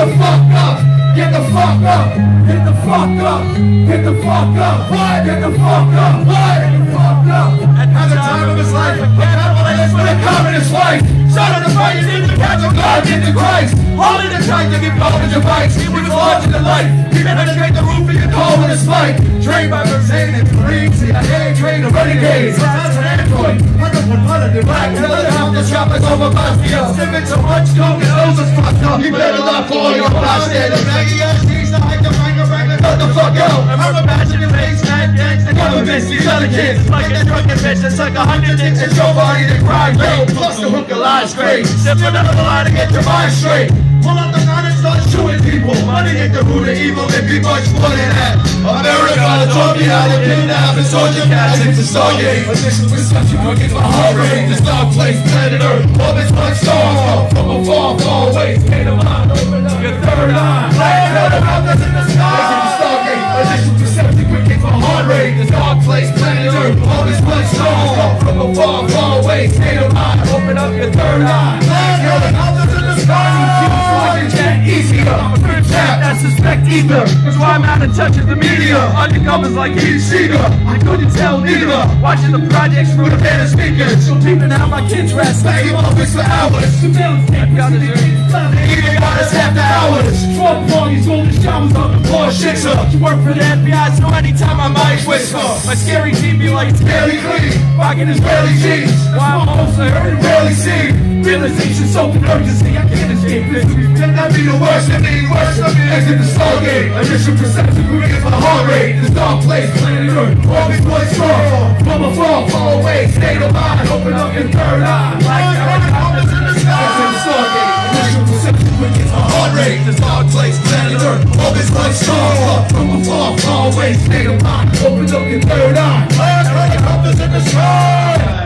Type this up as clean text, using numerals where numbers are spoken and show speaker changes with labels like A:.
A: the fuck up. Get the fuck up. Get the fuck up. Get the fuck up. What? Get the fuck up. What? Get the fuck up. At the time of his life, a capitalist with a communist wife. Son of the fight, you need to catch a God into Christ. Holding the tight to get over your bikes. He was larger than life. He penetrate the roof of your car with a spike. Trained by Mercedes and Marines. CIA trained the renegades. Sometimes an android. 100 black. Tell the house the shop is over Bosnia. Sipping so much coke and O's is fucked up. You better not fall your bystanders. Maggie ass needs to hike the finger back and cut the fuck out. And remember patching your face, mad dance, the governments, these other kids. Like a drunken bitch that's like 100 dicks. It's your body that cry, yo. Plus the hook of lies straight. Sip another line to get your mind straight. Pull up the gun and start shooting people. Money ain't the root of evil, it be much more than that. America taught me how to kidnap and soldier cats into Stargate. Addiction perception working my heart rate. This dark place, planet Earth, orbits one star. From afar, far away, state of mind, open up your third eye. Light out the mountains in the sky. Stargate, addiction perception working my heart rate. This dark place, planet Earth, orbits one star. From afar, far away, state of mind, open up your third eye. Light out the mountains in the sky. Easier. I'm a good chap that suspect either. That's why I'm out of touch with the media. Undercovers like Heath Seeger. I couldn't tell neither. Watching the projects through the band of speakers. So peeping out my kids' rest. Stay in office for hours. Surveillance cameras. Even got us after hours. Trump parties, golden showers on the floor. Shits up. You work for the FBI, so anytime I might whisper. My scary team be like, it's barely clean. Rocking his barely jeans. Why I'm also heard and barely seen. Realization, soaked in urgency. I can't escape this. That be the worst of me, worst of me. Exit the Stargate. Initial perception, moving my heart rate. This dark place, planet Earth, always one strong. From afar, far away, state of mind. Open up your third eye. Like helicopters in the sky. Exit the Stargate. Initial perception, moving my heart rate. This dark place, planet Earth, always one strong. From afar, far away, state of mind. Open up your third eye. Like helicopters in the sky.